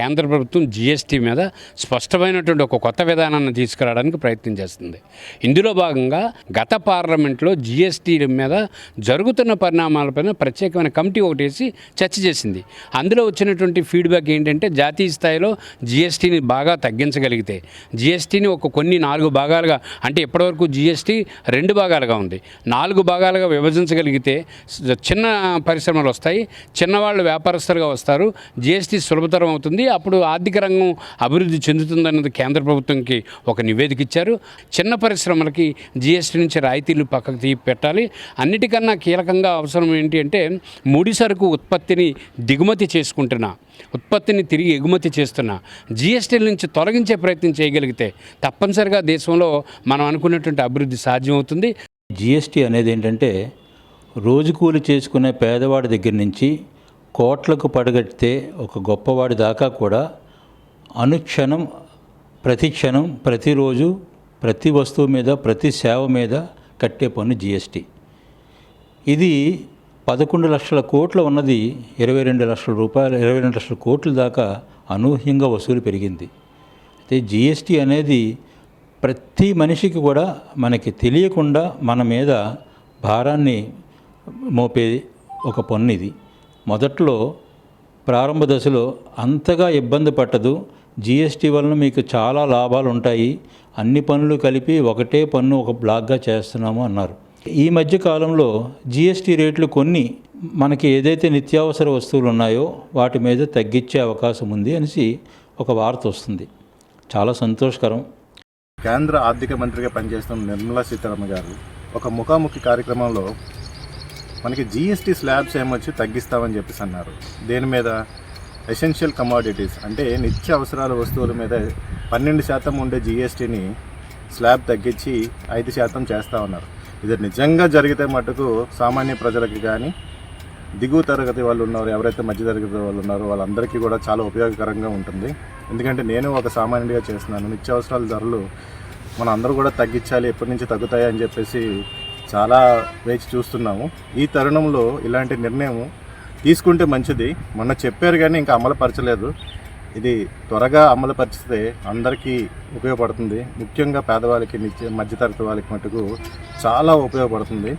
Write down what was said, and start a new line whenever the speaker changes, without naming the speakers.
కేంద్ర ప్రభుత్వం జీఎస్టీ మీద స్పష్టమైనటువంటి ఒక కొత్త విధానాన్ని తీసుకురావడానికి ప్రయత్నం చేస్తుంది. ఇందులో భాగంగా గత పార్లమెంట్లో జీఎస్టీ మీద జరుగుతున్న పరిణామాలపైన ప్రత్యేకమైన కమిటీ ఒకటి వేసి చర్చ చేసింది. అందులో వచ్చినటువంటి ఫీడ్బ్యాక్ ఏంటంటే జాతీయ స్థాయిలో జీఎస్టీని బాగా తగ్గించగలిగితే, జీఎస్టీని కొన్ని 4 భాగాలుగా, అంటే ఇప్పటివరకు జీఎస్టీ 2 భాగాలుగా ఉంది, 4 భాగాలుగా విభజించగలిగితే చిన్న పరిశ్రమలు వస్తాయి, చిన్నవాళ్ళు వ్యాపారస్తులుగా వస్తారు, జీఎస్టీ సులభతరం అవుతుంది, అప్పుడు ఆర్థిక రంగం అభివృద్ధి చెందుతుందన్నది కేంద్ర ప్రభుత్వంకి ఒక నివేదిక ఇచ్చారు. చిన్న పరిశ్రమలకి జీఎస్టీ నుంచి రాయితీలు పక్కకు పెట్టాలి. అన్నిటికన్నా కీలకంగా అవసరం ఏంటి అంటే ముడి సరుకు ఉత్పత్తిని దిగుమతి చేసుకుంటున్నా, ఉత్పత్తిని తిరిగి ఎగుమతి చేస్తున్నా జీఎస్టీల నుంచి తొలగించే ప్రయత్నం చేయగలిగితే తప్పనిసరిగా దేశంలో మనం అనుకున్నటువంటి అభివృద్ధి సాధ్యమవుతుంది.
జీఎస్టీ అనేది ఏంటంటే రోజు కూలి చేసుకునే పేదవాడి దగ్గర నుంచి కోట్లకు పడగట్టే ఒక గొప్పవాడి దాకా కూడా అనుక్షణం, ప్రతి క్షణం, ప్రతిరోజు, ప్రతి వస్తువు మీద, ప్రతి సేవ మీద కట్టే పన్ను జీఎస్టీ. ఇది 11 లక్షల కోట్లు ఉన్నది 22 లక్షల రూపాయలు, 22 లక్షల కోట్ల దాకా అనూహ్యంగా వసూలు పెరిగింది. అయితే జీఎస్టీ అనేది ప్రతి మనిషికి కూడా మనకి తెలియకుండా మన మీద భారాన్ని మోపే ఒక పన్ను ఇది. మొదట్లో ప్రారంభ దశలో అంతగా ఇబ్బంది పట్టదు. జీఎస్టీ వలన మీకు చాలా లాభాలు ఉంటాయి, అన్ని పన్నులు కలిపి ఒకటే పన్ను ఒక బ్లాక్గా చేస్తున్నాము అన్నారు. ఈ మధ్య కాలంలో జీఎస్టీ రేట్లు కొన్ని మనకి ఏదైతే నిత్యావసర వస్తువులు ఉన్నాయో వాటి మీద తగ్గించే అవకాశం ఉంది అనేసి ఒక వార్త వస్తుంది. చాలా సంతోషకరం.
కేంద్ర ఆర్థిక మంత్రిగా పనిచేస్తున్న నిర్మలా సీతారామన్ గారు ఒక ముఖాముఖి కార్యక్రమంలో మనకి జీఎస్టీ స్లాబ్స్ ఏమొచ్చి తగ్గిస్తామని చెప్పేసి అన్నారు. దేని మీద? ఎసెన్షియల్ కమోడిటీస్ అంటే నిత్య అవసరాల వస్తువుల మీద 12% ఉండే జీఎస్టీని స్లాబ్ తగ్గించి 5% చేస్తూ ఉన్నారు. ఇది నిజంగా జరిగితే మటుకు సామాన్య ప్రజలకి కానీ, దిగువ తరగతి వాళ్ళు ఉన్నారు, ఎవరైతే మధ్యతరగతి వాళ్ళు ఉన్నారో వాళ్ళందరికీ కూడా చాలా ఉపయోగకరంగా ఉంటుంది. ఎందుకంటే నేను ఒక సామాన్యుడిగా చేస్తున్నాను. నిత్యావసరాల ధరలు మనం అందరూ కూడా తగ్గించాలి, ఎప్పటి నుంచి తగ్గుతాయి అని చెప్పేసి చాలా వేచి చూస్తున్నాము. ఈ తరుణంలో ఇలాంటి నిర్ణయం తీసుకుంటే మంచిది. మొన్న చెప్పారు కానీ ఇంకా అమలుపరచలేదు. ఇది త్వరగా అమలుపరిచితే అందరికీ ఉపయోగపడుతుంది. ముఖ్యంగా పేదవాళ్ళకి, మధ్యతరగతి వాళ్ళకి మటుకు చాలా ఉపయోగపడుతుంది.